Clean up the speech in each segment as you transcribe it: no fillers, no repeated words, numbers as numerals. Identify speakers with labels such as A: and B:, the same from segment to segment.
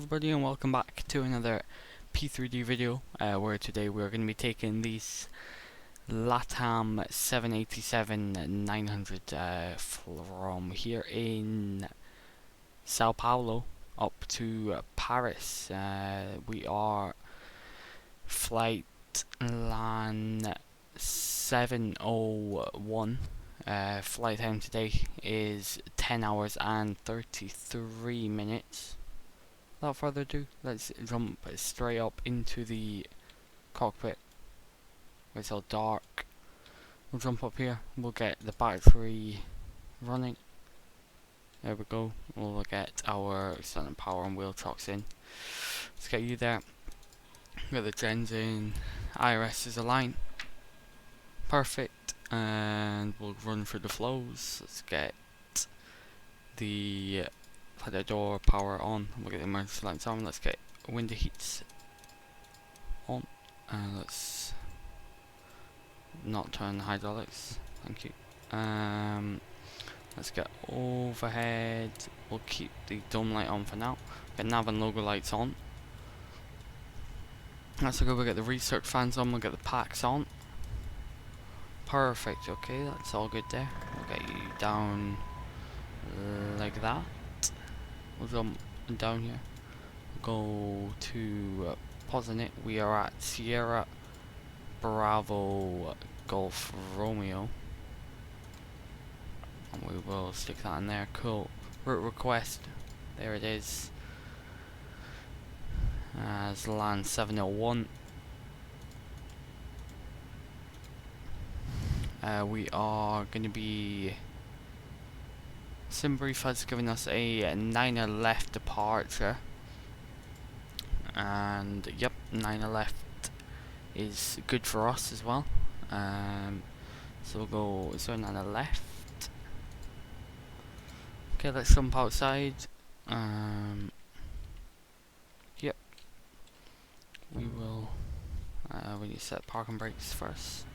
A: everybody, and welcome back to another P3D video, where today we're going to be taking these LATAM 787-900 from here in Sao Paulo up to Paris. We are flight LAN 701. Flight time today is 10 hours and 33 minutes. Without further ado, let's jump straight up into the cockpit. It's all dark. We'll jump up here. We'll get the battery running. There we go. We'll get our extended power and wheel trucks in. Let's get you there. Get the gens in. IRS is aligned. Perfect. And we'll run through the flows. Let's get the door power on. We'll get the emergency lights on. Let's get window heats on. And let's not turn the hydraulics. Thank you. Let's get overhead. We'll keep the dome light on for now. Get nav and logo lights on. That's good. We'll get the research fans on. We'll get the packs on. Perfect. Okay, that's all good there. We'll get you down like that. We'll jump down here. Go to POSCON. We are at Sierra Bravo Golf Romeo. And we will stick that in there. Cool. Route request. There it is. As LAN 701. We are going to be... Simbrief has given us a 9er left departure, and yep, 9er left is good for us as well. So we'll go, is there a 9er left? Okay, let's jump outside. Yep, we will, we need to set parking brakes first.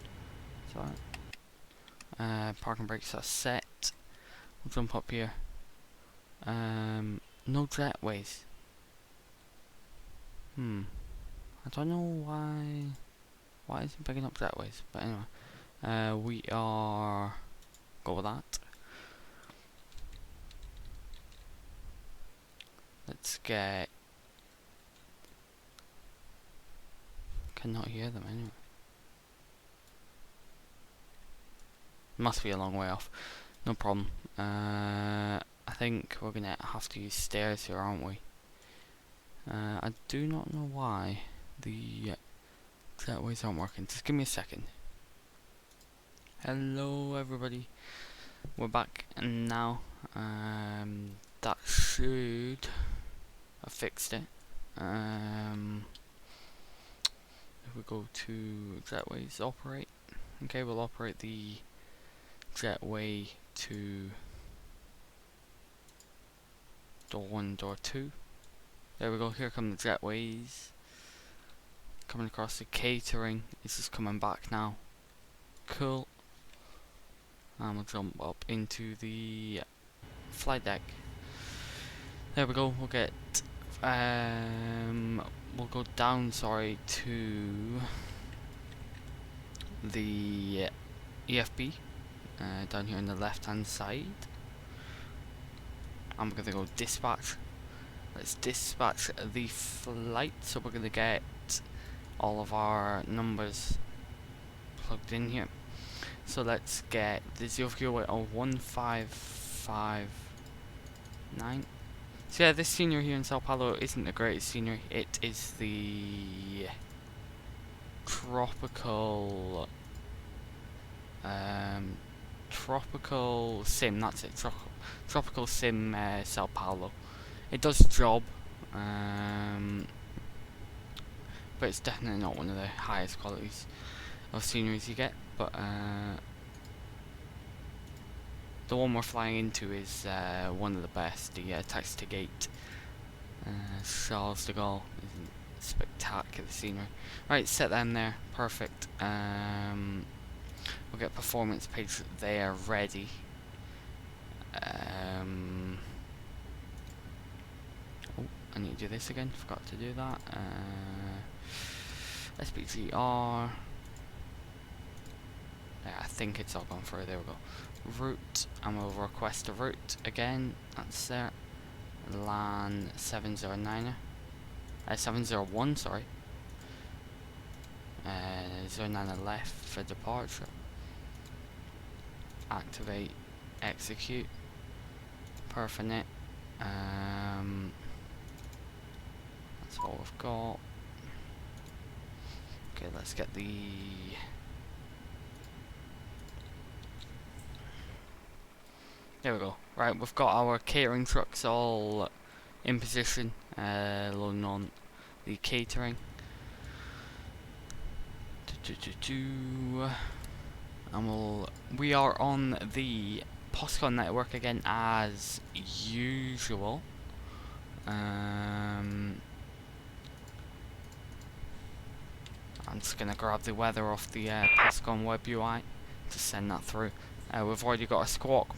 A: Sorry. Parking brakes are set. We'll jump up here. No jetways. I don't know why isn't picking up jetways, but anyway. We are go with that. Let's get, cannot hear them anyway. Must be a long way off. No problem. I think we're gonna have to use stairs here, aren't we? I do not know why the jetways aren't working. Just give me a second. Hello everybody. We're back and now. That should have fixed it. If we go to jetways, operate. Okay, we'll operate the jetway to door 1, door 2. There we go, here come the jetways. Coming across the catering. This is coming back now. Cool. And we'll jump up into the flight deck. There we go, we'll get we'll go down, sorry, to the EFB. Down here on the left hand side. I'm gonna go dispatch. Let's dispatch the flight, so we're gonna get all of our numbers plugged in here. So let's get the 1559. So yeah, this scenery here in Sao Paulo isn't the greatest scenery. It is the tropical sim, that's it. Tropical sim Sao Paulo. It does the job, but it's definitely not one of the highest qualities of sceneries you get. But the one we're flying into is one of the best. The Taxi2gate Charles de Gaulle. Isn't spectacular scenery. Right, set them there. Perfect. We'll get performance page there ready. I need to do this again, forgot to do that. SBGR. Yeah, I think it's all gone through, there we go. Route, and we'll request a route again, that's there. LAN 709, 701, sorry. 09 left for departure. Activate, execute, perfect it. That's all we've got. Okay, let's get the there we go. Right, we've got our catering trucks all in position, loading on the catering. And we are on the POSCON network again as usual. I'm just gonna grab the weather off the POSCON web UI to send that through. We've already got a squawk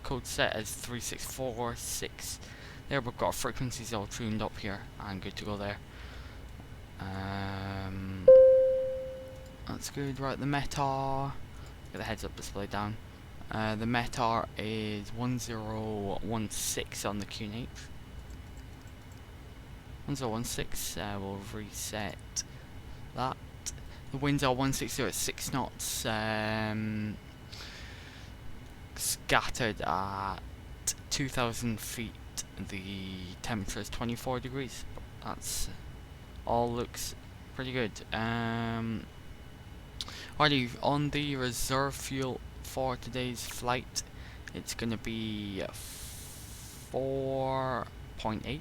A: code set as 3646. There, we've got frequencies all tuned up here and good to go there. That's good. Right, the METAR. Get the heads up display down. The METAR is 1016 on the QNH. 1016. We'll reset that. The winds are 160 at 6 knots. Scattered at 2,000 feet. The temperature is 24 degrees. That's all looks pretty good. Alrighty, on the reserve fuel for today's flight, it's gonna be 4.8.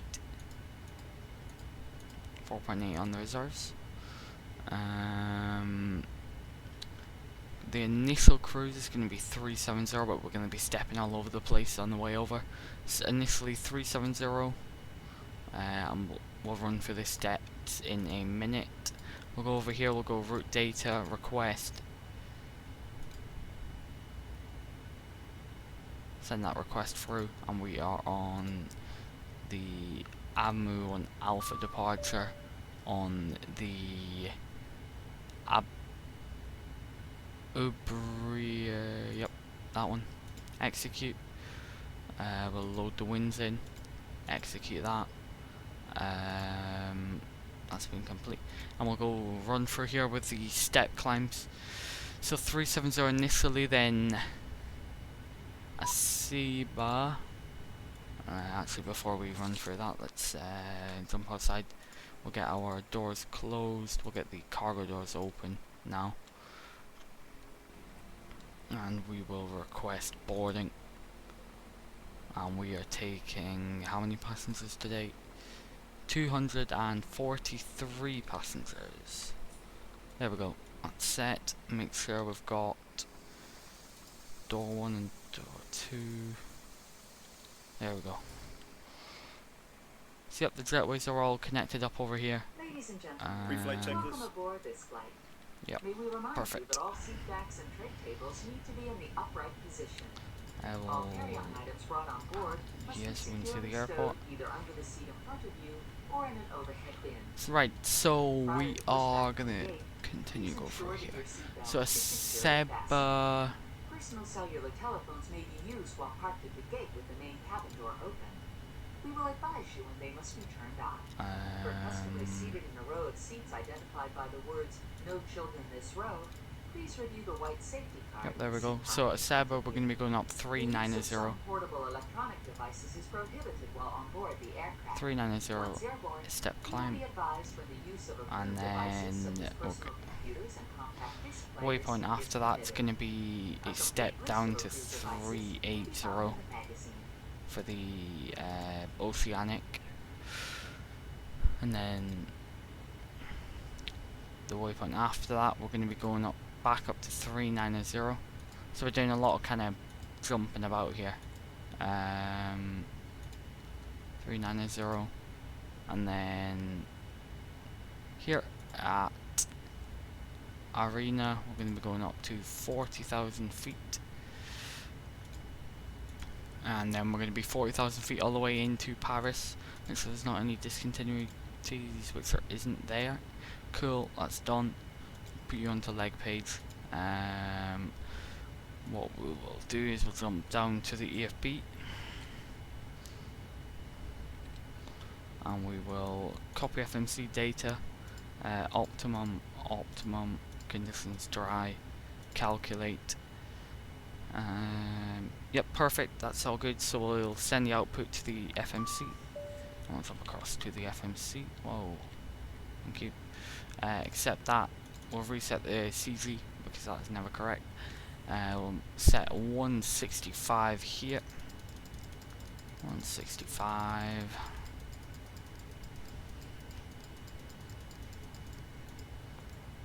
A: 4.8 on the reserves. The initial cruise is going to be 370, but we're going to be stepping all over the place on the way over. So initially 370, and we'll run through the steps in a minute. We'll go over here, we'll go route data, request. Send that request through, and we are on the AMU on Alpha departure on the yep, that one. Execute. We'll load the winds in. Execute that. That's been complete. And we'll go run through here with the step climbs. So 370 initially, then Asiba. Actually, before we run through that, let's jump outside. We'll get our doors closed. We'll get the cargo doors open now. And we will request boarding. And we are taking how many passengers today? 243 passengers. There we go. That's set. Make sure we've got door 1 and door 2. There we go. So yep, the jetways are all connected up over here.
B: Ladies and gentlemen, welcome aboard this flight.
A: Yep,
B: May we remind
A: perfect.
B: you that all seat backs and tray tables need to be in the upright position. All carry-on items brought on board must be securely stowed either under the seat in front of you or in an overhead bin.
A: Right, so we are gonna continue go through here. So a Seba.
B: Personal cellular telephones may be used while parked at the gate with the main cabin door open. We will advise you when they must be turned on. For customers seated in a row of seats identified by the words "No children this row," please review the white safety card.
A: Yep, there we go. So at Seba, we're going to be going up 390.
B: Portable electronic devices is prohibited while on board the aircraft.
A: 390 step climb, and then waypoint after that's going to be a step down to 380 for the oceanic, and then the waypoint after that we're going to be going up back up to 390. So we're doing a lot of kind of jumping about here. 390, and then here at Arena we're going to be going up to 40,000 feet. and then we're going to be 40,000 feet all the way into Paris. Make sure there's not any discontinuities, which there isn't there. Cool, that's done. Put you onto leg page. What we will do is we'll jump down to the EFB, and we will copy FMC data, optimum conditions dry, calculate. Yep, perfect, that's all good. So we'll send the output to the FMC. I'll jump across to the FMC. Whoa, thank you. Accept that. We'll reset the CG because that is never correct. We'll set 165 here. 165.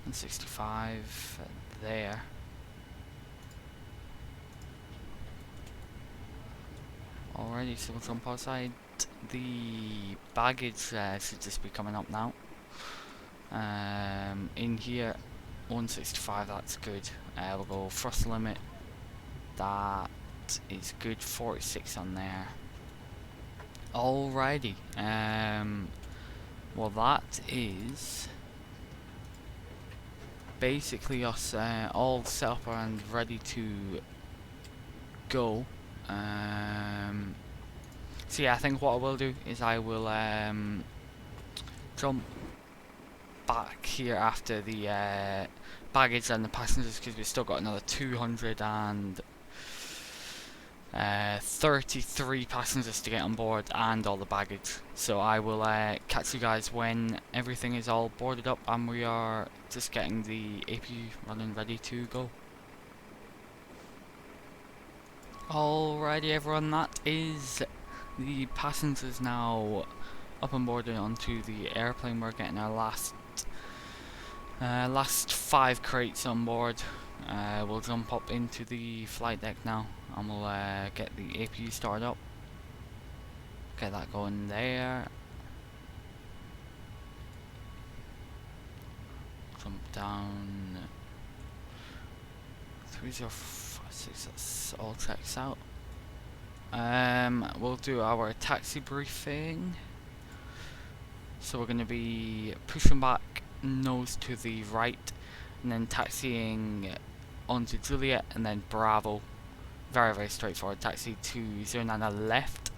A: And 65 there. Alrighty, so we'll jump outside. The baggage should just be coming up now. In here, 165, that's good. We'll go thrust limit. That is good, 46 on there. Alrighty. Well, that is basically us all set up and ready to go. So yeah, I think what I will do is I will jump back here after the baggage and the passengers, because we've still got another 233 passengers to get on board and all the baggage. So I will catch you guys when everything is all boarded up and we are just getting the APU running ready to go. Alrighty everyone, that is the passengers now up and boarded onto the airplane. We're getting our last 5 crates on board. We'll jump up into the flight deck now and we'll get the APU started up. Get that going there. Jump down. 3056, that's all checks out. We'll do our taxi briefing. So we're going to be pushing back nose to the right and then taxiing onto Juliet and then Bravo. Very, very straightforward. Taxi to 09 left,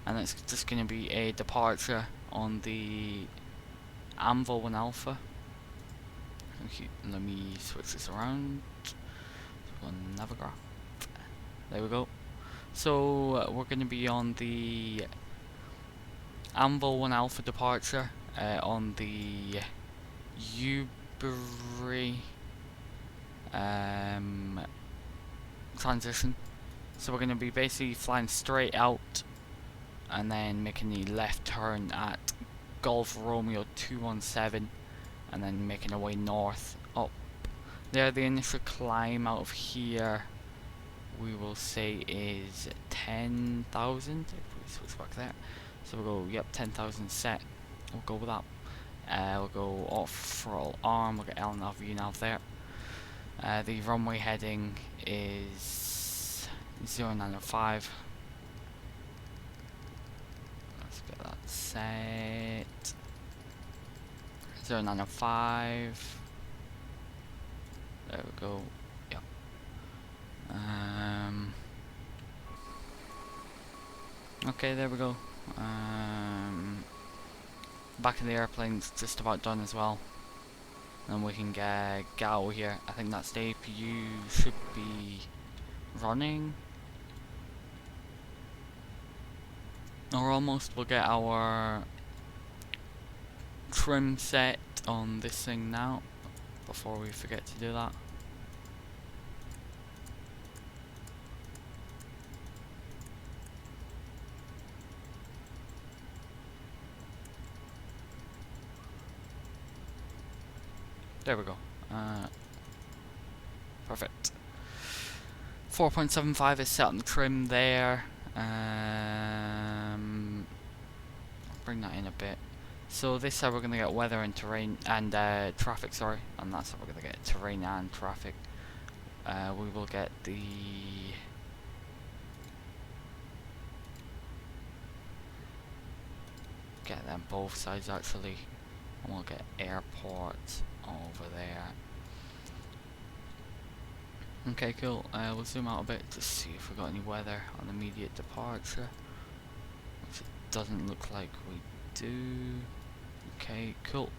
A: and it's just going to be a departure on the Anvil 1 Alpha. Okay, let me switch this around. Navigraph. There we go. So we're going to be on the Anvil 1 Alpha departure on the Ubery transition. So we're going to be basically flying straight out and then making the left turn at Golf Romeo 217 and then making our way north up. There, the initial climb out of here we will say is 10,000 if we switch back there. So we'll go, yep, 10,000 set. We'll go with that. We'll go off throttle arm, we'll get L nav, V nav there. The runway heading is 095. Let's get that set. 095. There we go. Yep. Okay, there we go. Back of the airplane's just about done as well. And we can get out here. I think that's the APU should be running. Or almost. We'll get our trim set on this thing now before we forget to do that. There we go. Perfect. 4.75 is set on the trim there. I'll bring that in a bit. So this how we're going to get weather and terrain and traffic, sorry, and that's how we're going to get terrain and traffic. We will get the get them both sides actually, and we'll get airport over there. Okay, cool. We'll zoom out a bit to see if we got any weather on immediate departure, which it doesn't look like we do. Okay, cool.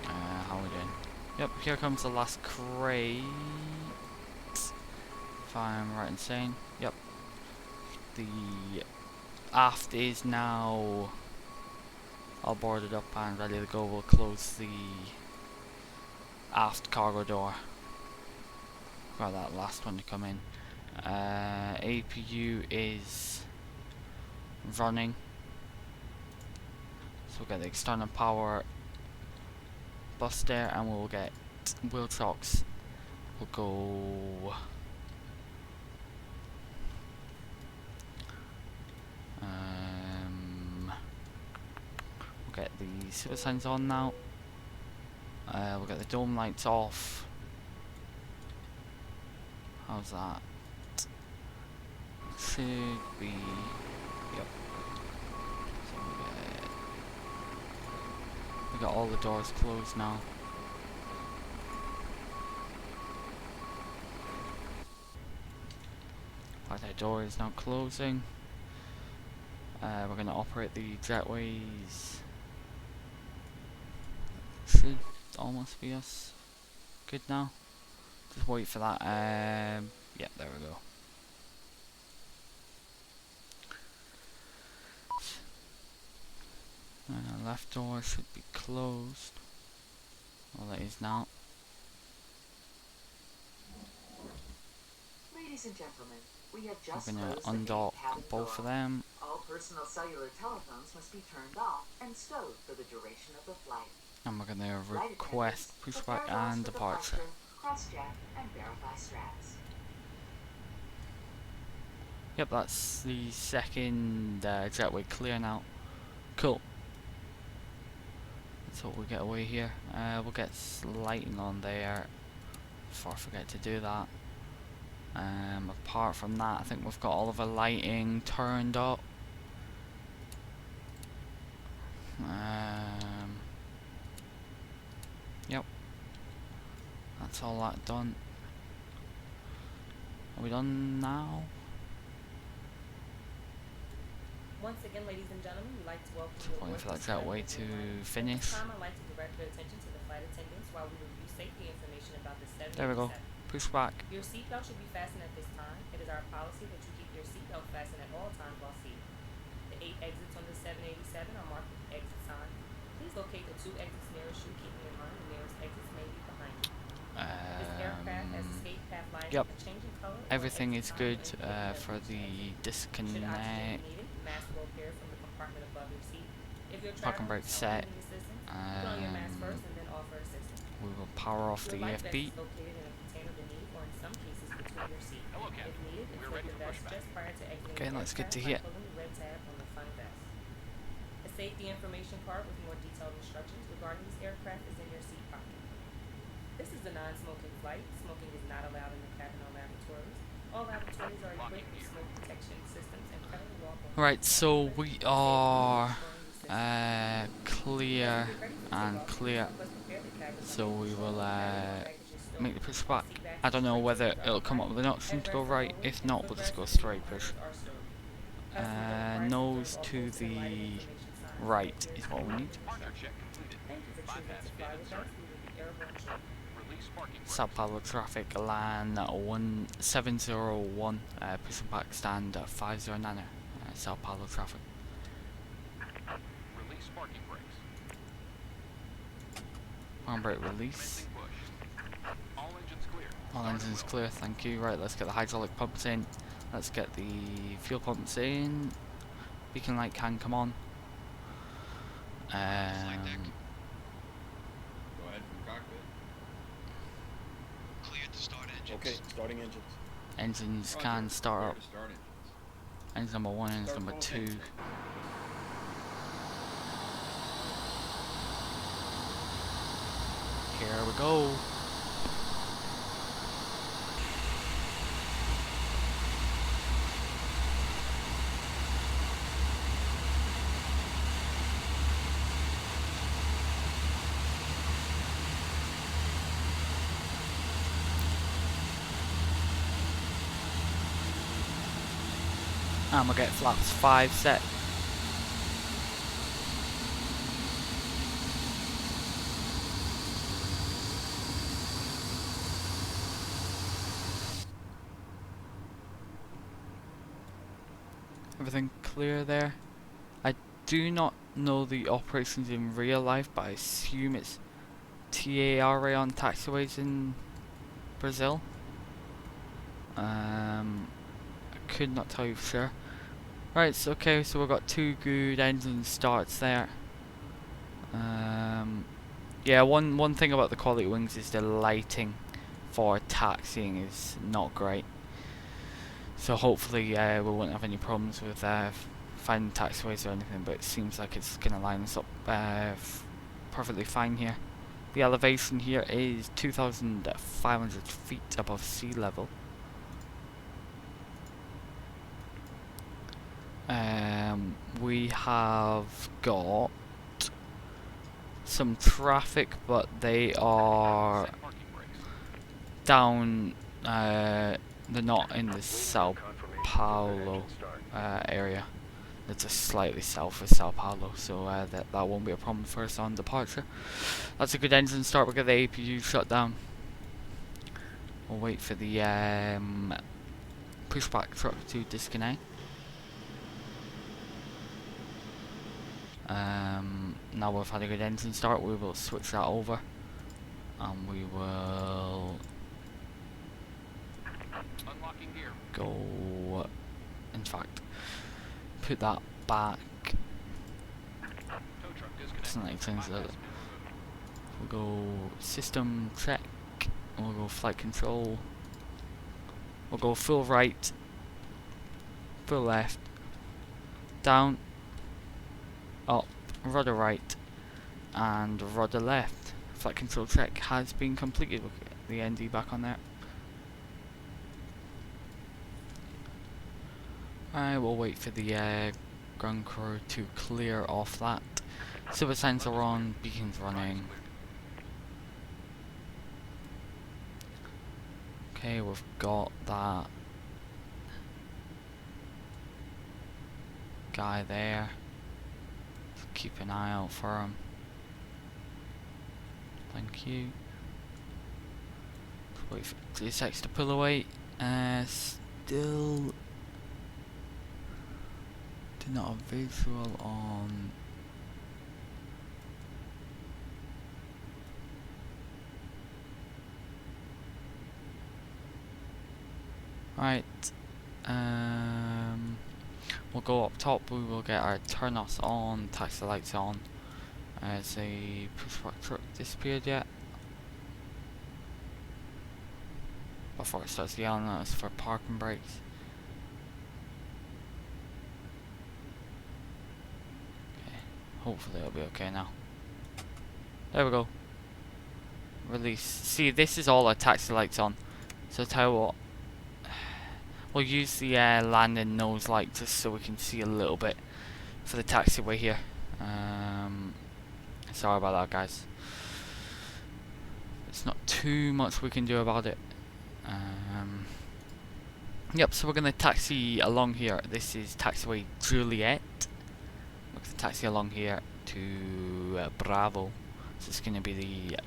A: How are we doing? Yep, here comes the last crate. If I'm right in saying. Yep. The aft is now all boarded up and ready to go. We'll close the aft cargo door. Got that last one to come in. APU is running. So we'll get the external power bus there, and we'll get wheel chocks. We'll go we'll get the super signs on now. We'll get the dome lights off. How's that? Should be. Yep. So we got all the doors closed now. That door is now closing. We're going to operate the jetways. Should almost be us good now. Just wait for that. Yeah, there we go. And our left door should be closed. Well, it is now.
B: Ladies and gentlemen, we have just
A: We're going to
B: closed the
A: undock
B: cabin
A: both
B: door.
A: of them.
B: All personal cellular telephones must be turned off and stowed for the duration of the flight.
A: And we're going to
B: Flight
A: request
B: attendants,
A: pushback
B: prepare those
A: and
B: for
A: departure.
B: cross-check, and verify straps.
A: Yep, that's the second jetway clear now. Cool. That's what we get away here. We'll get lighting on there before I forget to do that. Apart from that, I think we've got all of our lighting turned up. Yep. That's all that done. Are we done now?
C: Once again, ladies and gentlemen, we'd like to welcome you
A: Waiting for that jetway to finish.
C: At this time, I'd like to direct your attention to the flight attendants while we review safety information about the 787.
A: There we go. Push back.
C: Your seatbelt should be fastened at this time. It is our policy that you keep your seatbelt fastened at all times while seated. The 8 exits on the 787 are marked with the exit sign. Please locate the 2 exits nearest you, keeping in mind the nearest exits may be behind you. This aircraft has escape path lines
A: Yep.
C: with a changing color.
A: Everything is
C: sign
A: good
C: indicating
A: for the
C: Should oxygen
A: disconnect.
C: be needed, mask will appear from the compartment above your seat. If you're
A: Parking brake set.
C: assistance, put on your mask first and then offer assistance.
A: We will power off the
C: Your life vest
A: EFB.
C: is located in a container beneath or in some cases between your seat. If needed, insert the vest just prior to exiting
A: Okay,
C: the
A: let's get to
C: aircraft by
A: here.
C: pulling the red tab on the front vest. A safety information card with more detailed instructions regarding this aircraft is in your seat pocket. This is a non-smoking flight. Smoking is not allowed in the cabin or lavatories. All lavatories are equipped with smoke protection systems and federal law.
A: Right, so we are clear and clear. So we will make the push back. I don't know whether it'll come up with an option to go right. If not, we'll just go straight push. Nose to the right is what we need. Sao Paulo traffic, LAN 1701, pushing back stand 509, Sao Paulo traffic.
D: Release parking brakes.
A: Arm brake release.
D: All engines clear.
A: All engines clear, thank you. Right, let's get the hydraulic pumps in. Let's get the fuel pumps in. Beacon light can come on.
E: Go ahead from cockpit.
F: Clear to start engines.
E: Okay, starting engines.
A: Engines
E: Roger.
A: can start
E: Clear
A: up.
E: to start engines.
A: Engine number 1, engine
E: Start
A: number
E: full
A: 2.
E: engines.
A: Here we go. And we'll get flaps 5 set. Everything clear there. I do not know the operations in real life, but I assume it's TARA on taxiways in Brazil. I could not tell you for sure. Right, so okay, so we've got 2 good engine starts there. Yeah, one thing about the quality wings is the lighting for taxiing is not great. So hopefully we won't have any problems with finding taxiways or anything, but it seems like it's going to line us up perfectly fine here. The elevation here is 2,500 feet above sea level. We have got some traffic, but they are
D: Set parking brakes.
A: down, they're not in the Sao Paulo area. They're just slightly south of Sao Paulo, so that won't be a problem for us on departure. That's a good engine start. We'll get the APU shut down. We'll wait for the pushback truck to disconnect. Now we've had a good engine start, we will switch that over and we will
D: Unlocking gear.
A: go, in fact, put that back.
D: Tow truck disconnect.
A: Doesn't like things that
D: Bypass.
A: we'll go system check, we'll go flight control, we'll go full right, full left, down, up, rudder right, and rudder left. Flight control check has been completed. We'll get the ND back on there. I will wait for the ground crew to clear off that. Silver signs are on, beacons running. Okay, we've got that guy there. Just keep an eye out for him. Thank you. Let's wait for GSX to pull away. Still do not have visual on. Right. We'll go up top. We will get our turn offs on, taxi lights on. Has a pushback truck disappeared yet? Before it starts yelling at us for parking brakes. Okay, hopefully it'll be okay now. There we go. Release. See, this is all our taxi lights on. So tell you what, we'll use the landing nose light just so we can see a little bit for the taxiway here. Sorry about that, guys. It's not too much we can do about it. Yep, so we're going to taxi along here. This is taxiway Juliet. We're going to taxi along here to Bravo. So it's going to be the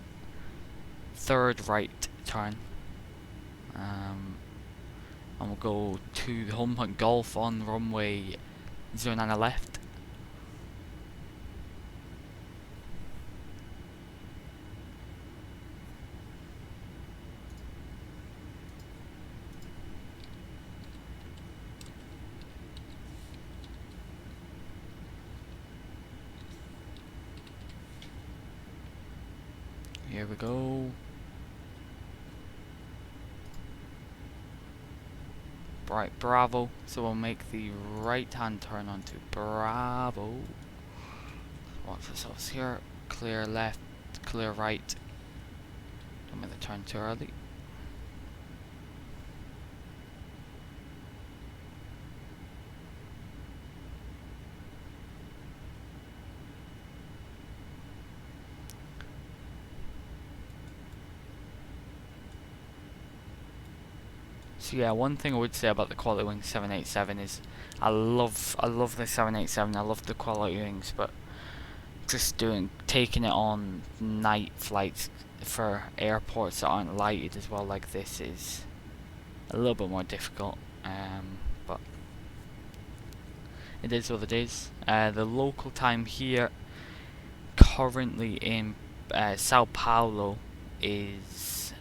A: third right turn. And we'll go to the Home Hunt Golf on runway 09 left. Here we go. Right, Bravo. So we'll make the right hand turn onto Bravo. Watch ourselves here. Clear left, clear right. Don't make the turn too early. So yeah, one thing I would say about the Quality Wings 787 is I love the 787. I love the quality wings, but just taking it on night flights for airports that aren't lighted as well like this is a little bit more difficult. But it is what it is. The local time here currently in Sao Paulo is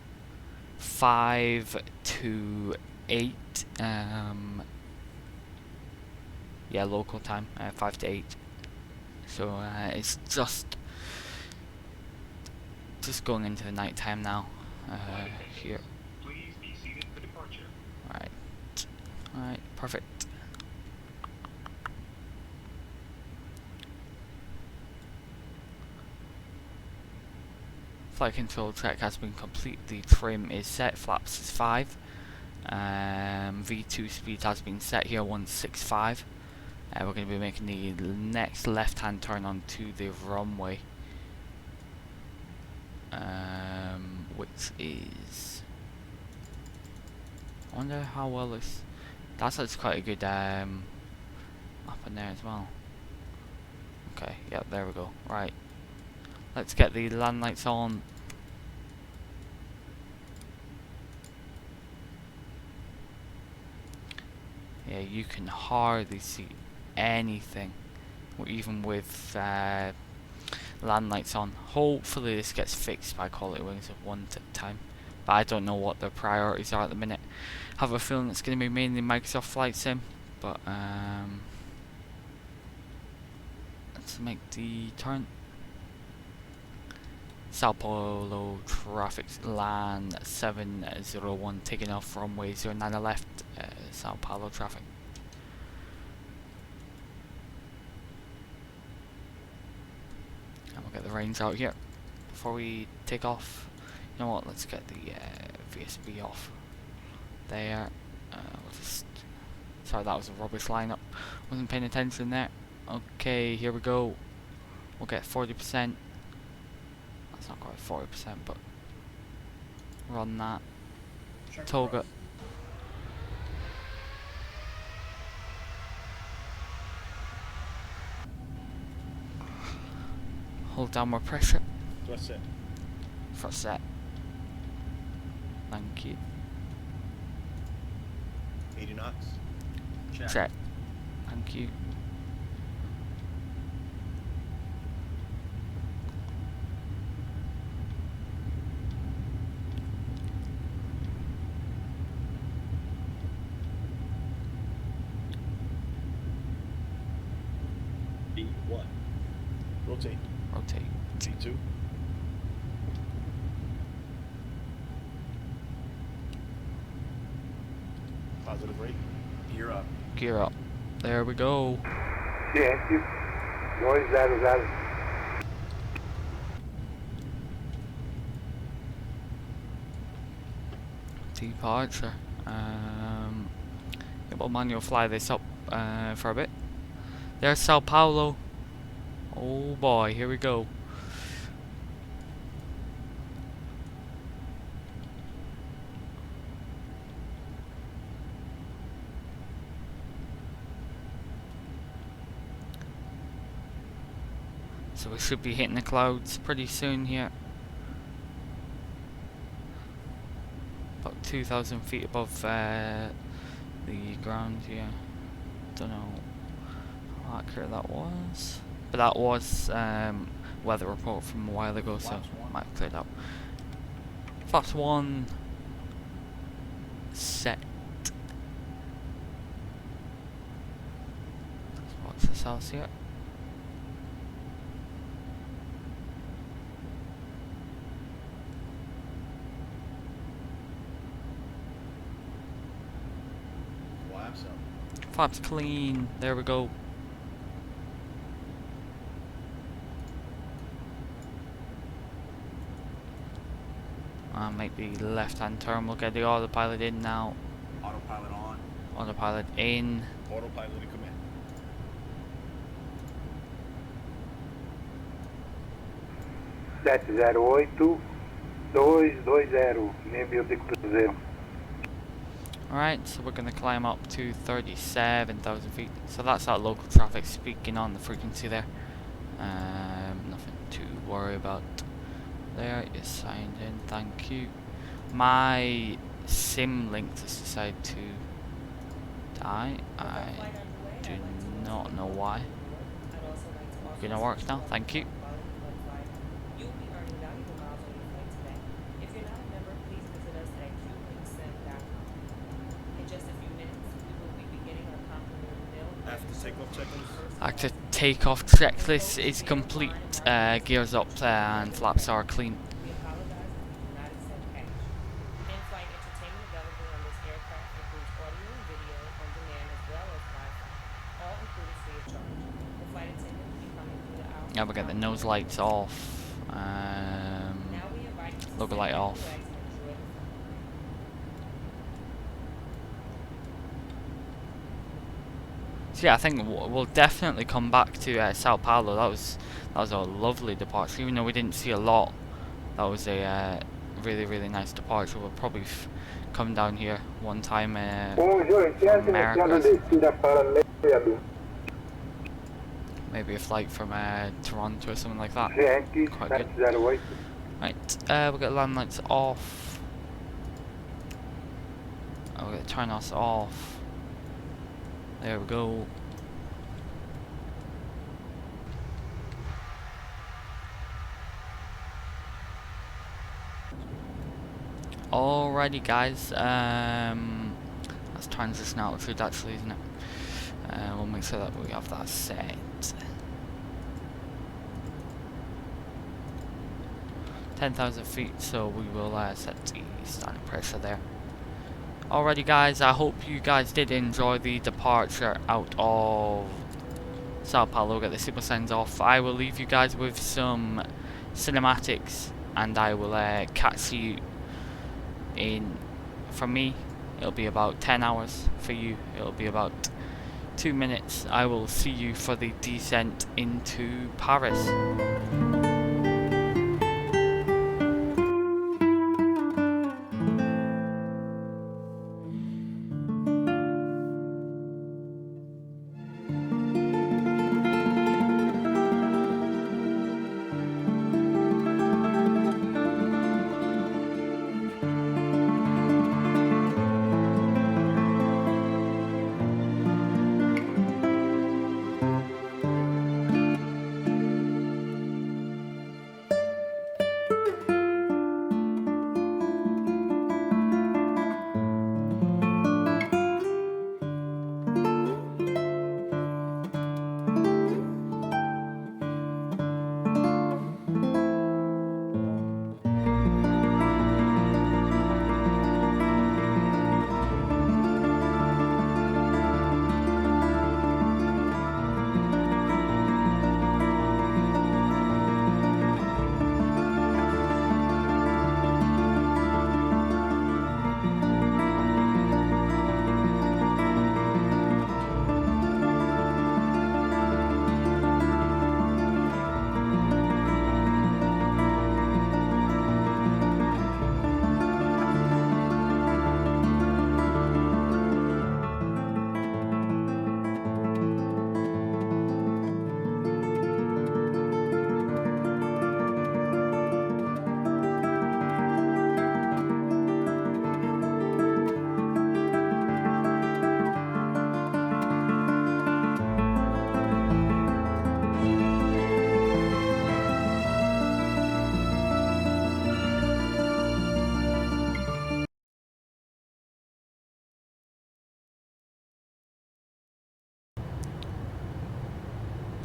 A: 5 to 8. Yeah, local time, 5 to 8. So it's just going into the night time now here.
D: Please be seated for departure.
A: Alright, perfect. Flight control track has been completely trim is set, flaps is 5. V2 speed has been set here, 165. We're going to be making the next left hand turn onto the runway. Which is... I wonder how well this... That's quite a good up in there as well. Okay, yeah, there we go. Right. Let's get the land lights on. Yeah, you can hardly see anything, even with land lights on. Hopefully this gets fixed by Quality Wings at one time, but I don't know what their priorities are at the minute. I have a feeling it's going to be mainly Microsoft Flight Sim, but let's make the turn. Sao Paulo traffic land 701 taking off runway 09 left, Sao Paulo traffic. And we'll get the reins out here before we take off. You know what, let's get the VSB off there. We'll just, sorry, that was a rubbish lineup, wasn't paying attention there. Okay, here we go. We'll get 40%. It's not quite 40%, but run that. Toga. Hold down more pressure.
E: Thrust set.
A: First set. Thank you.
E: 80 knots.
A: Check. Thank you.
E: D1. Rotate.
A: Rotate.
E: D2. Positive rate. Gear up.
A: Gear up. There we go.
F: Ciência 200.
A: Departure. Yeah, we'll manual fly this up for a bit. There's Sao Paulo. Oh boy, here we go. So we should be hitting the clouds pretty soon here. About 2,000 feet above the ground here. Don't know how accurate that was, but that was weather report from a while ago, so might have cleared up. Flaps 1 set. What's this else here?
E: Flaps up.
A: Flaps clean. There we go. Might be left-hand turn. We'll get the autopilot in now.
E: Autopilot on.
A: Autopilot in.
E: Autopilot in command.
F: Sete 08 220, membro de cruzeiro.
A: Alright, so we're going to climb up to 37,000 feet. So that's our local traffic speaking on the frequency there. Nothing to worry about there. You're signed in, thank you. My sim link has decided to die. I do not know why. Gonna work now, thank you.
C: You will be earning valuable miles on your flight today. If you're not a member, please visit us at qlinksend.com. In just a few minutes, we will be beginning our complimentary meal.
E: After takeoff checklist.
A: Active takeoff checklist is complete. Gears up and flaps are clean.
C: We apologize if we do not accept cash. In-flight entertainment available on this aircraft includes audio and video on demand as well as Wi-Fi, all included free of charge. The flight attendant will be coming through the aisle.
A: Yeah, we got the nose lights off.
C: Now we invite you to
A: Logo
C: sit
A: light
C: back,
A: off.
C: relax, and enjoy the flight.
A: So yeah, I think we'll definitely come back to Sao Paulo. That was a lovely departure, even though we didn't see a lot. That was a really nice departure. We'll probably come down here one time. Maybe a flight from Toronto or something like that. Quite good. Right, we've got land lights off. We're going to turn us off. There we go. Alrighty guys, that's transition altitude actually, isn't it? We'll make sure that we have that set. 10,000 feet, so we will set the standing pressure there. Alrighty guys, I hope you guys did enjoy the departure out of Sao Paulo. Get the super signs off. I will leave you guys with some cinematics, and I will catch you in, for me it'll be about 10 hours, for you it'll be about 2 minutes. I will see you for the descent into Paris.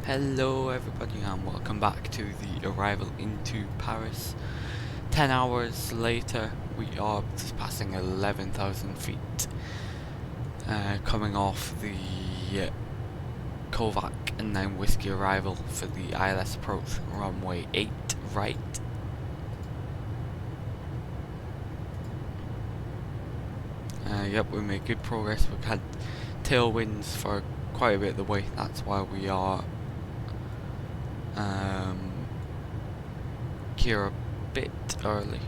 A: Hello everybody and welcome back to the arrival into Paris. 10 hours later, we are just passing 11,000 feet, coming off the Kovac and 9 Whiskey arrival for the ILS approach, runway 8 right. Yep, we made good progress. We've had tailwinds for quite a bit of the way, that's why we are here a bit earlier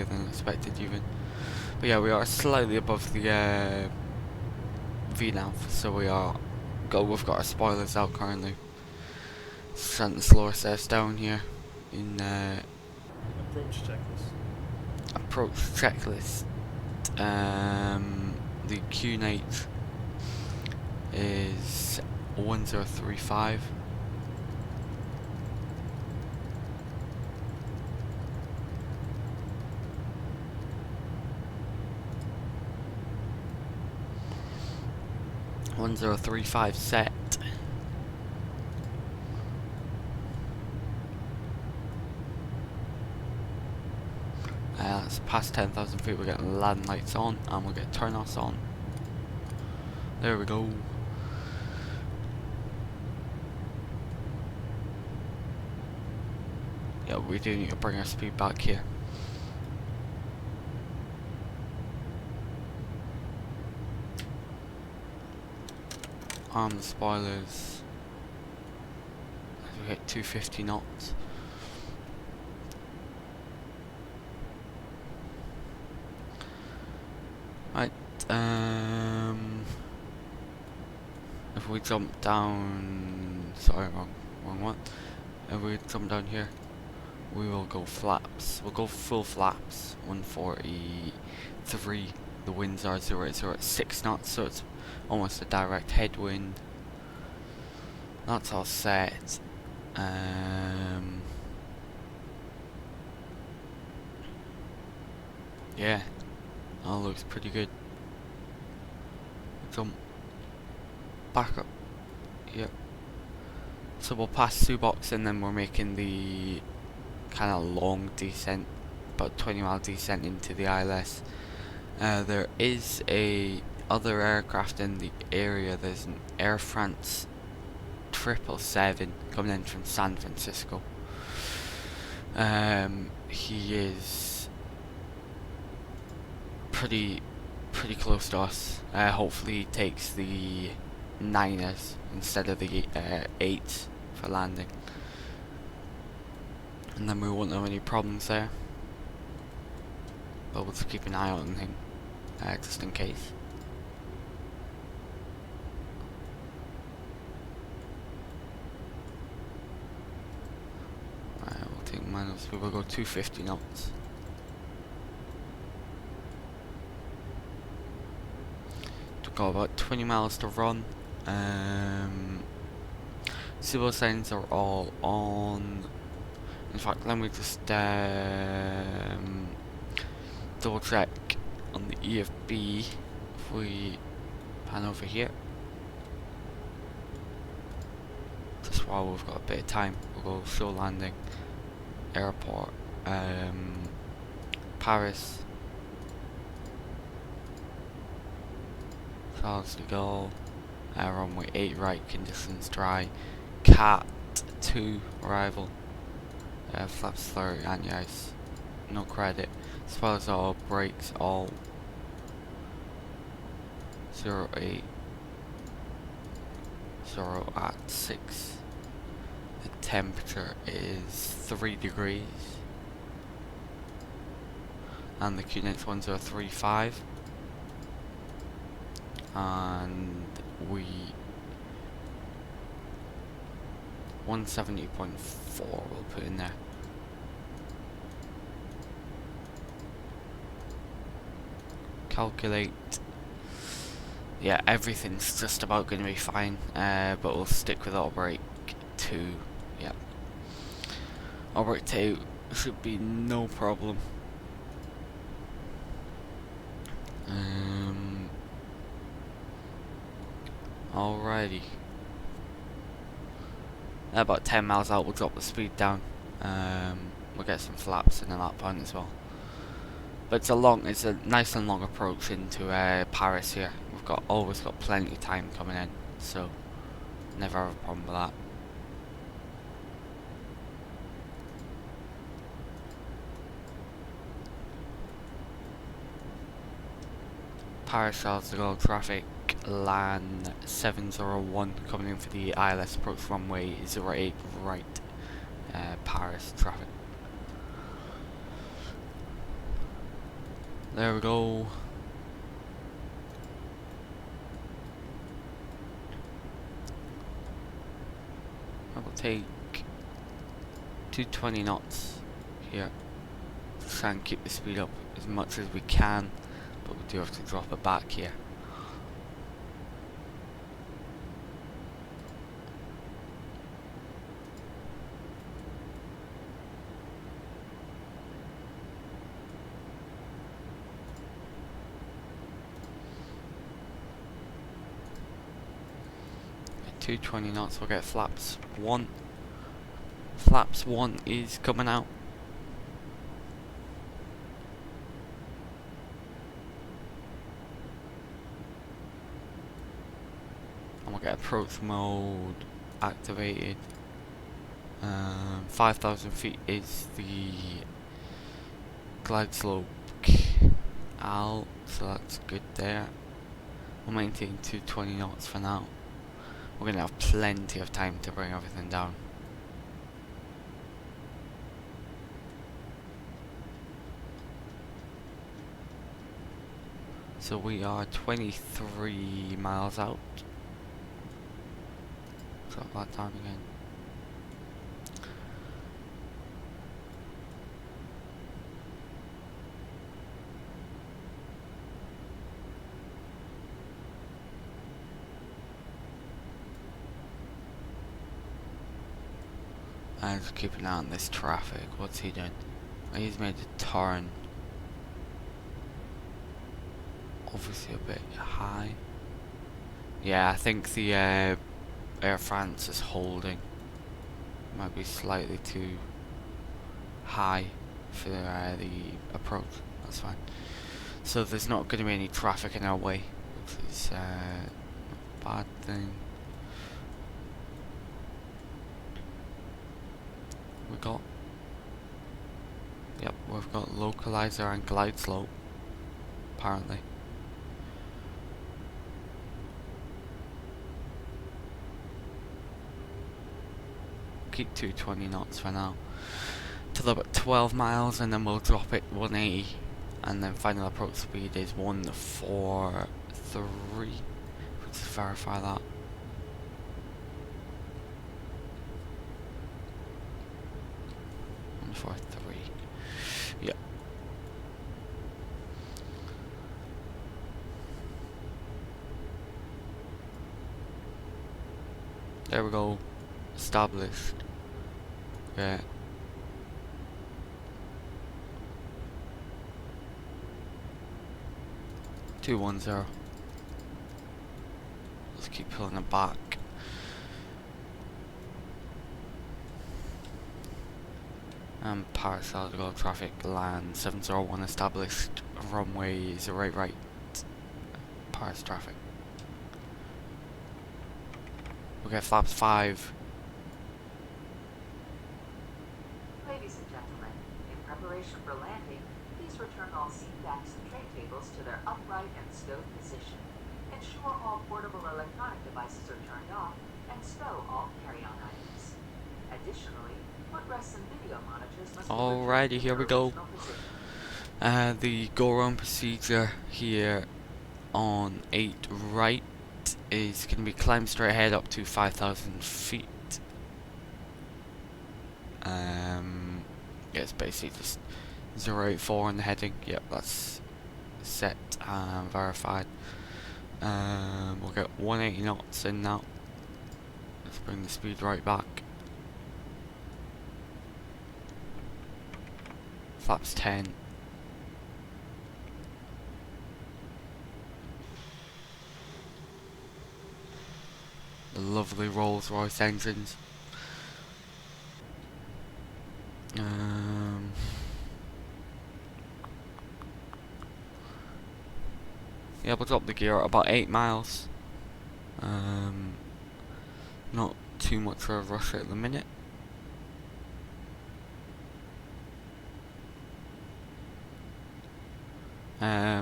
A: than expected even. But yeah, we are slightly above the VNAV, so we've got our spoilers out currently. It's trying to slow us down here in
E: Approach checklist.
A: approach checklist. The Q night is 1035. set. It's past 10,000 feet. We're getting land lights on, and we'll get turn-offs on. There we go. Yeah, we do need to bring our speed back here. Arm the spoilers as we hit 250 knots. Right, if we jump down, sorry, wrong one. If we jump down here, we will go flaps. We'll go full flaps, 143. The winds are 0 at 6 knots, so it's almost a direct headwind. That's all set. Yeah, all looks pretty good. Jump back up. Yep. So we'll pass Subox and then we're making the kind of long descent, about 20-mile descent into the ILS. There is a other aircraft in the area. There's an Air France 777 coming in from San Francisco. He is pretty close to us. Hopefully he takes the 9ers instead of the 8s for landing, and then we won't have any problems there. But we'll just keep an eye out on him, just in case. We'll take minus, we will go 250 knots. Got about 20 miles to run. Civil signs are all on. In fact, let me just double check on the EFB if we pan over here. Just while we've got a bit of time, we'll go show landing, airport, Paris, Charles de Gaulle, runway 8 right, conditions dry, Cat 2 arrival, flaps 30 anti-ice, no credit, spoilers all, brakes all, 08, 0 at 6, the temperature is 3 degrees, and the QNet's 1035. And we 170.4 we'll put in there. Calculate. Yeah, everything's just about going to be fine, but we'll stick with auto brake 2. Yeah, auto brake 2 should be no problem. Alrighty. About 10 miles out, we'll drop the speed down. We'll get some flaps in at that point as well. But it's a nice and long approach into Paris here. We've always got plenty of time coming in, so never have a problem with that. Paris Charles de Gaulle traffic, land 701 coming in for the ILS approach runway 08 right, Paris traffic. There we go. I will take 220 knots here. Try and keep the speed up as much as we can, but we do have to drop it back here. At 220 knots, we'll get flaps 1. Flaps 1 is coming out. And we'll get approach mode activated. 5,000 feet is the glide slope out, so that's good there. We'll maintain 220 knots for now. We're gonna have plenty of time to bring everything down. So we are 23 miles out. Drop that down again. And just keep an eye on this traffic. What's he doing? Oh, he's made a turn. Obviously a bit high. Yeah, I think the Air France is holding. Might be slightly too high for the approach. That's fine. So there's not going to be any traffic in our way, which is not a bad thing. We've got localizer and glide slope, apparently. Keep 220 knots for now. Till about 12 miles, and then we'll drop it 180, and then final approach speed is 143. Let's verify that. Yeah. There we go. Established. Yeah. Two 1-0. Let's keep pulling it back. Paris Aldegal traffic land 701 established. Runway is right. Paris traffic. Okay, flaps 5.
B: Ladies and gentlemen, in preparation for landing, please return all seat backs and tray tables to their upright and stowed position. Ensure all portable electronic devices are turned off, and stow all carry-on items. Additionally, footrests and video monitors must be
A: Alrighty, here we go. The go-around procedure here on 8 right is going to be climb straight ahead up to 5,000 feet. Yeah, it's basically just 084 on the heading. Yep, that's set and verified. We'll get 180 knots in now. Let's bring the speed right back. Flaps 10. The lovely Rolls-Royce engines. Yeah, we'll drop the gear at about 8 miles. Not too much of a rush at the minute.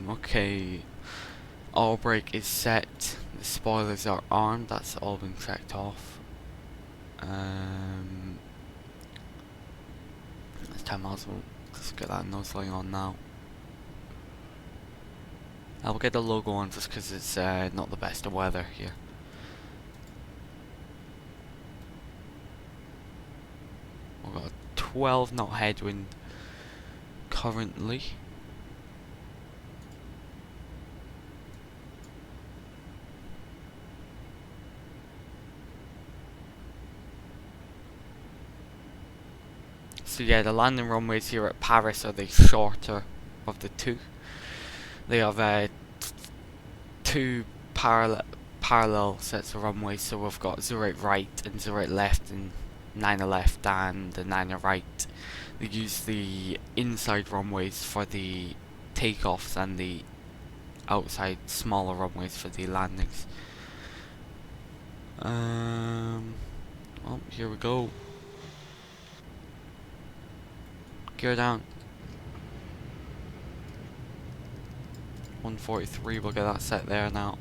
A: Okay, all brake is set, the spoilers are armed, that's all been checked off. That's 10 miles, we'll just get that nose line on now. I'll get the logo on just because it's not the best of weather here. We've got a 12 knot headwind currently. So yeah, the landing runways here at Paris are the shorter of the two. They have two parallel sets of runways, so we've got 08 right and 08 left and 9 left and the 9 right. They use the inside runways for the takeoffs and the outside smaller runways for the landings. Well, here we go. Gear down. 143, we'll get that set there now.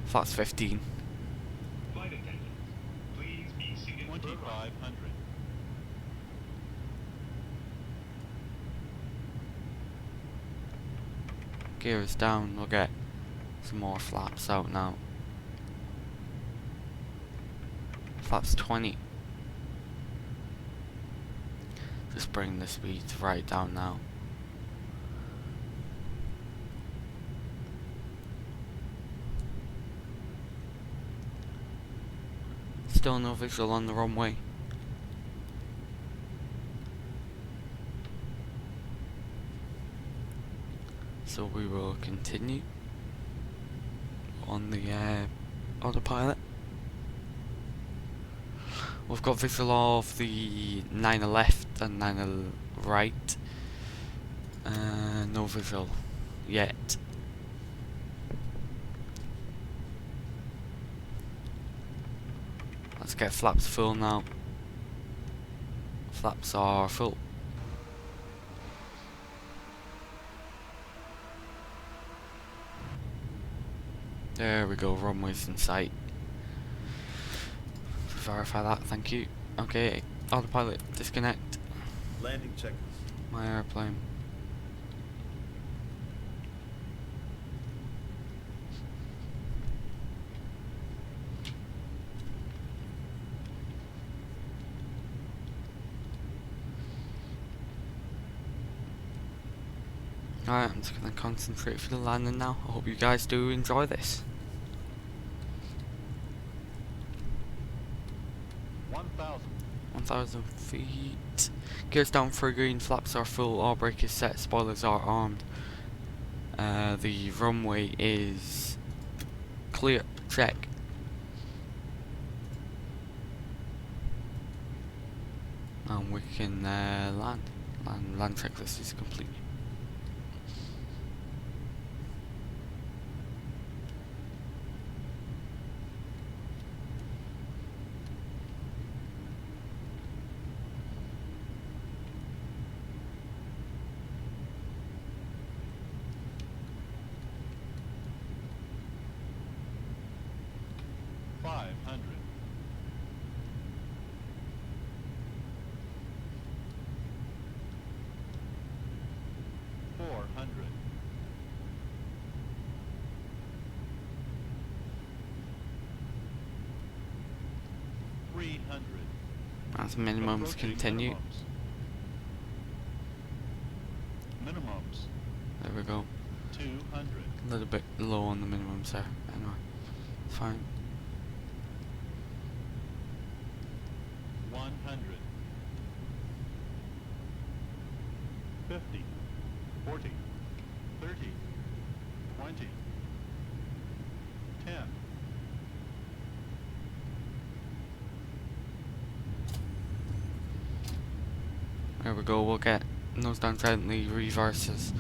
A: Flaps 15.
D: Flight attendants, please be seated.
E: 2500.
A: Gear is down, we'll get some more flaps out now. Flaps 20. Just bring the speed right down now. Still no visual on the runway. So we will continue on the autopilot. We've got visual of the 9 left and 9 right. No visual yet. Let's get flaps full now. Flaps are full. There we go, runways in sight. Verify that, thank you. Okay, autopilot, disconnect.
E: Landing checklist.
A: My airplane. Alright, I'm just gonna concentrate for the landing now. I hope you guys do enjoy this. 1,000 feet. Gears down for green, flaps are full, all brake is set, spoilers are armed. The runway is clear, check. And we can land. Land checklist is complete. As minimums continue.
E: Minimums.
A: There we go.
E: 200.
A: A little bit low on the minimums there. Anyway, it's fine.
E: 100. 50. 40. 30. 20. 10.
A: There we go, we'll get nose down gently, reverses.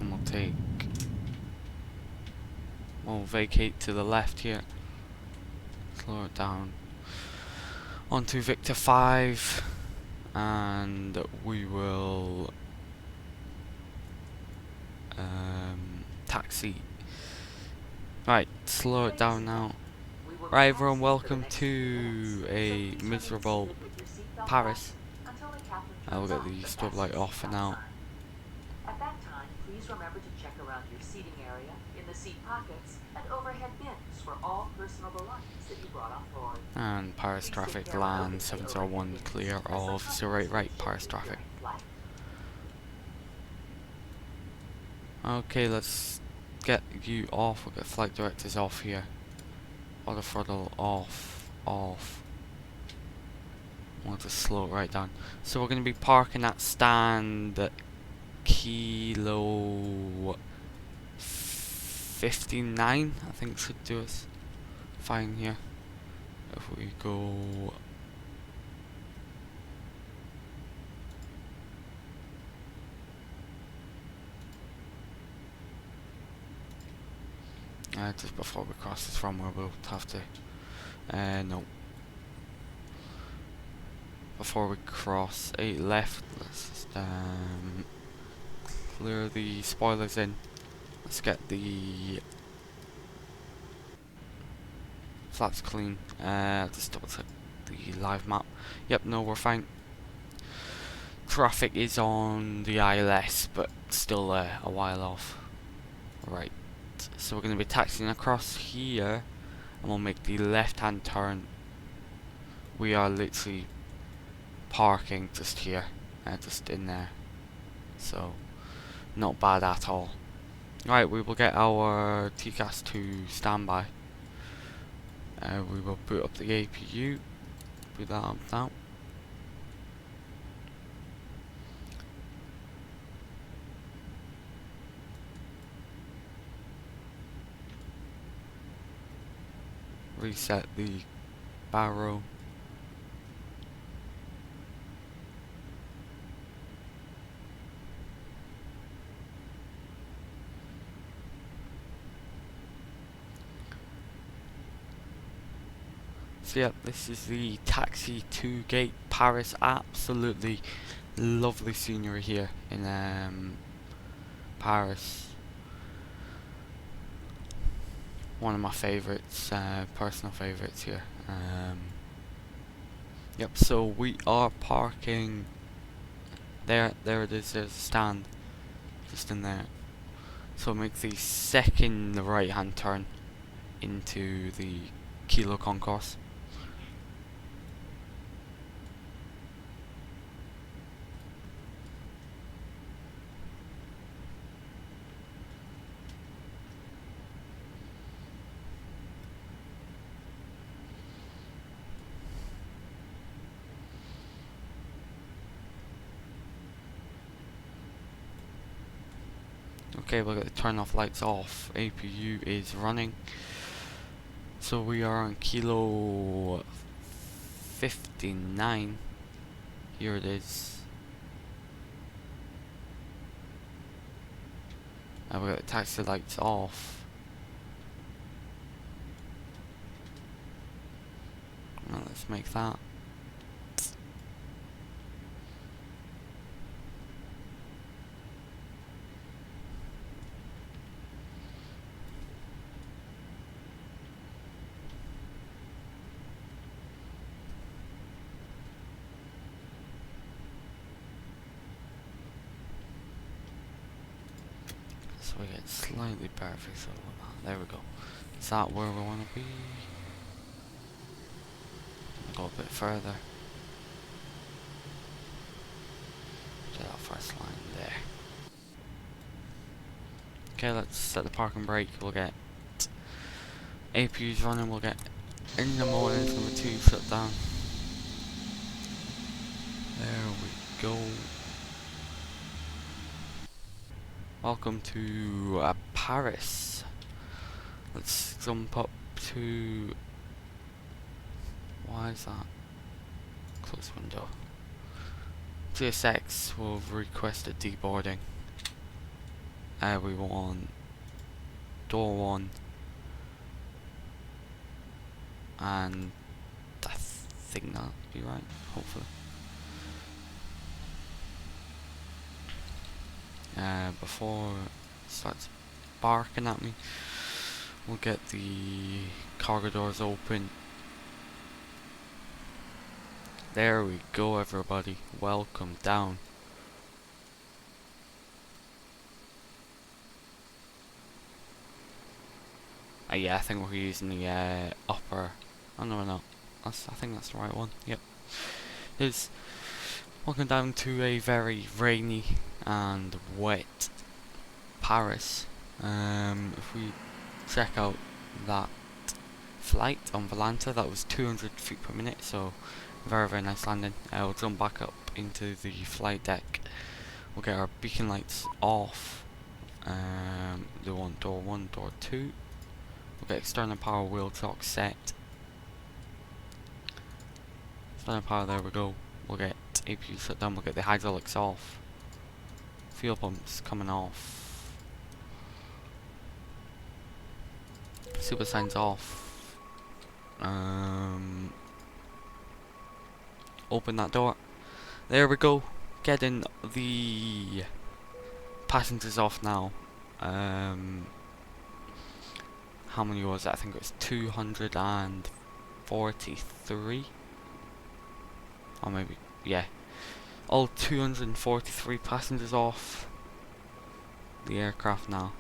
A: And we'll vacate to the left here. Slow it down. Onto Victor 5. And we will taxi. Right, slow it down now.
B: We will
A: Right,
B: be
A: everyone,
B: taxiing for the
A: welcome
B: next few minutes,
A: to
B: so
A: a
B: please remain
A: miserable
B: seated with your seatbelt
A: Paris.
B: fastened until the captain
A: I will
B: turns
A: get
B: off
A: the
B: the
A: strobe
B: fasten
A: light off for
B: seatbelt
A: now.
B: sign. At that time, please remember to check around your seating area, in the seat pockets, and overhead bins for all personal belongings that you brought on board.
A: And Paris
B: Please take
A: traffic,
B: care when
A: land
B: opening the overhead
A: 701
B: bins,
A: clear
B: as some
A: of
B: customers
A: 08
B: may
A: right, Paris
B: shift
A: traffic.
B: during flight.
A: Okay, let's get you off. We'll get flight directors off here. Auto throttle off, off. We'll just slow it right down. So we're going to be parking at stand at Kilo 59, I think should do us fine here. If we go just before we cross this runway, we'll have to no, before we cross 8 left, let's just clear the spoilers in. Let's get the flaps clean. Just double check the live map. Yep, no, we're fine. Traffic is on the ILS, but still a while off. Right, so we're going to be taxiing across here, and we'll make the left-hand turn. We are literally parking just here, just in there, so not bad at all. Right, we will get our TCAS to standby. We will boot up the APU, boot that up now. Reset the barrel. So yeah, this is the Taxi2gate Paris. Absolutely lovely scenery here in Paris. One of my favourites, personal favourites here. Yep, so we are parking there it is, there's a stand just in there. So make the second right hand turn into the Kilo concourse. Okay, we'll get the turn off lights off. APU is running. So we are on Kilo 59. Here it is. And we got the taxi lights off. Now let's make that. So we get slightly perfect, so there we go. Is that where we want to be? Go a bit further. Get that first line there. Okay, let's set the parking brake. We'll get APUs running. We'll get engine mode number 2 shut down. There we go. Welcome to Paris. Let's jump up to. Why is that? Close window. GSX will request a deboarding. We want door 1 and I think that'll be right, hopefully. Before it starts barking at me, We'll get the cargo doors open. There we go, everybody. Welcome down. Yeah, I think we're using the upper. Oh no, we're not. I think that's the right one. Yep. It's welcome down to a very rainy and wet Paris. If we check out that flight on Volanta, that was 200 feet per minute, so very, very nice landing. We'll jump back up into the flight deck. We'll get our beacon lights off. The door 1, door 2. We'll get external power wheel chock set. External power, there we go. We'll get APU shut down, we'll get the hydraulics off. Fuel pumps coming off. Super signs off. Open that door. There we go. Getting the passengers off now. How many was it? I think it was 243. Or maybe, yeah. All 243 passengers off the aircraft now.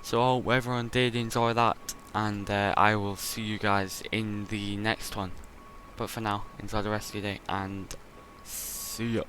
A: So I hope everyone did enjoy that, and I will see you guys in the next one. But for now, enjoy the rest of your day, and see ya.